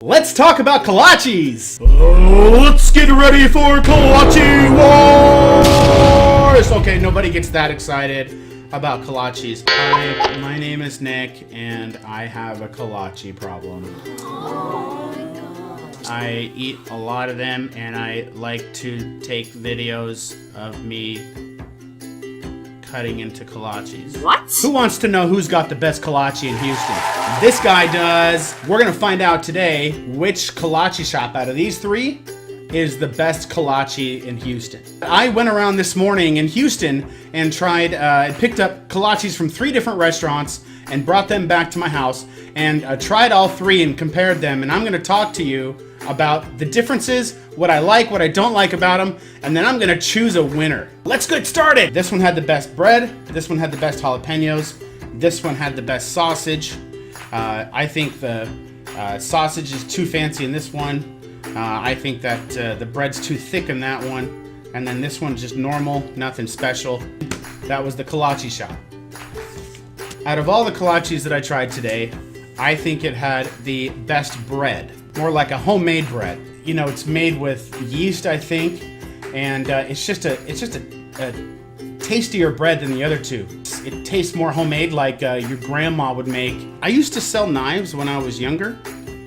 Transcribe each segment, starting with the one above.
Let's talk about kolaches! Let's get ready for Kolache Wars! Okay, nobody gets that excited about kolaches. Hi, my name is Nick, and I have a kolache problem. I eat a lot of them, and I like to take videos of me cutting into kolaches. What? Who wants to know who's got the best kolache in Houston? This guy does. We're gonna find out today which kolache shop out of these three is the best kolache in Houston. I went around this morning in Houston and picked up kolaches from 3 different restaurants and brought them back to my house and tried all 3 and compared them, and I'm gonna talk to you about the differences, what I like, what I don't like about them, and then I'm gonna choose a winner. Let's get started! This one had the best bread, this one had the best jalapenos, this one had the best sausage. I think the sausage is too fancy in this one. I think that the bread's too thick in that one. And then this one's just normal, nothing special. That was the kolache shop. Out of all the kolaches that I tried today, I think it had the best bread. More like a homemade bread. You know, it's made with yeast, I think, and it's just a tastier bread than the other two. It tastes more homemade, like your grandma would make. I used to sell knives when I was younger.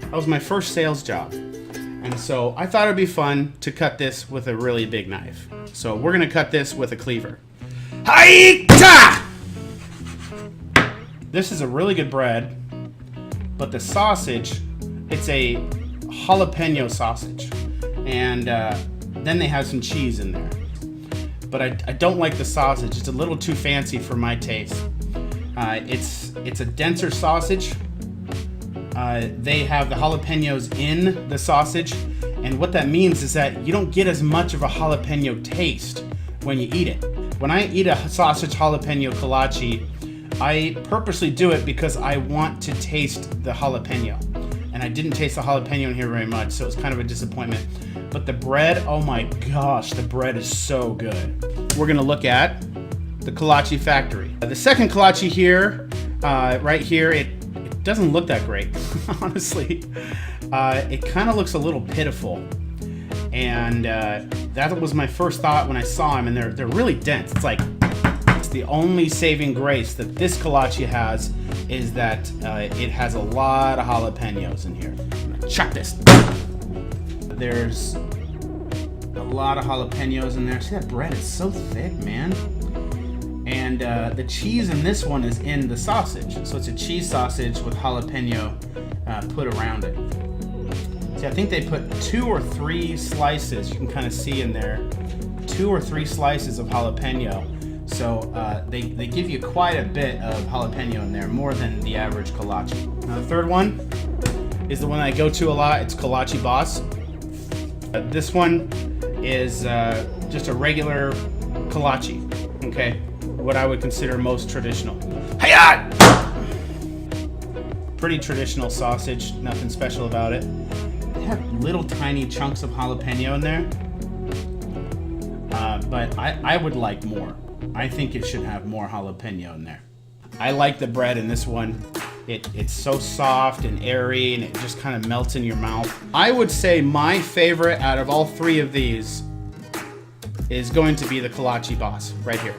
That was my first sales job, and so I thought it'd be fun to cut this with a really big knife. So we're gonna cut this with a cleaver. Hi-ta! This is a really good bread, but the sausage, it's a jalapeno sausage, and then they have some cheese in there. But I don't like the sausage. It's a little too fancy for my taste. It's a denser sausage. They have the jalapenos in the sausage, and what that means is that you don't get as much of a jalapeno taste when you eat it. When I eat a sausage jalapeno kolache, I purposely do it because I want to taste the jalapeno. And I didn't taste the jalapeno in here very much, so it was kind of a disappointment. But the bread, oh my gosh, the bread is so good. We're gonna look at the Kolache factory. The second kolache here, right here, it doesn't look that great, honestly. It kind of looks a little pitiful. And that was my first thought when I saw them, and they're really dense. It's the only saving grace that this kolache has is that it has a lot of jalapenos in here. I'm gonna chop this. There's a lot of jalapenos in there. See, that bread is so thick, man. And the cheese in this one is in the sausage. So it's a cheese sausage with jalapeno put around it. See, I think they put 2 or 3 slices, you can kind of see in there, 2 or 3 slices of jalapeno. So they give you quite a bit of jalapeno in there, more than the average kolache. Now the third one is the one I go to a lot. It's Kolache Boss. This one is just a regular kolache, okay? What I would consider most traditional. Hiya! Pretty traditional sausage, nothing special about it. They have little tiny chunks of jalapeno in there, but I would like more. I think it should have more jalapeno in there. I like the bread in this one. It's so soft and airy, and it just kind of melts in your mouth. I would say my favorite out of all 3 of these is going to be the Kolache Boss, right here.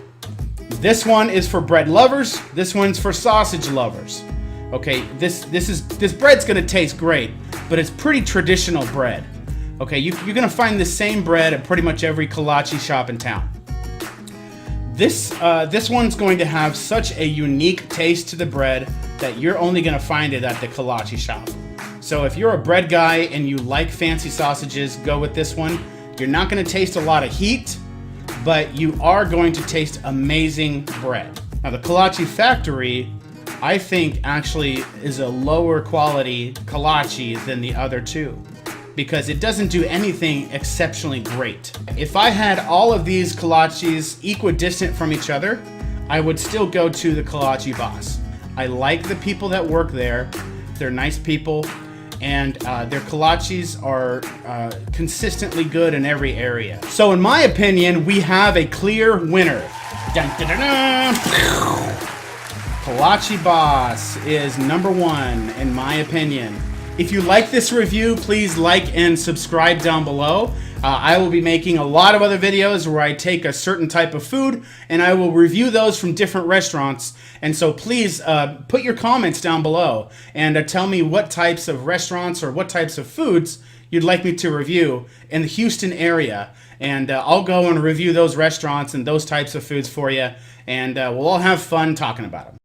This one is for bread lovers. This one's for sausage lovers. Okay, this bread's gonna taste great, but it's pretty traditional bread. Okay, you're gonna find the same bread at pretty much every kolache shop in town. This one's going to have such a unique taste to the bread that you're only gonna find it at the kolache shop. So if you're a bread guy and you like fancy sausages, go with this one. You're not gonna taste a lot of heat, but you are going to taste amazing bread. Now the Kolache factory, I think actually is a lower quality kolache than the other 2, because it doesn't do anything exceptionally great. If I had all of these kolaches equidistant from each other, I would still go to the Kolache Boss. I like the people that work there. They're nice people, and their kolaches are consistently good in every area. So in my opinion, we have a clear winner. Dun, dun, dun, dun. Kolache Boss is number 1 in my opinion. If you like this review, please like and subscribe down below. I will be making a lot of other videos where I take a certain type of food and I will review those from different restaurants. And so please put your comments down below and tell me what types of restaurants or what types of foods you'd like me to review in the Houston area. And I'll go and review those restaurants and those types of foods for you. And we'll all have fun talking about them.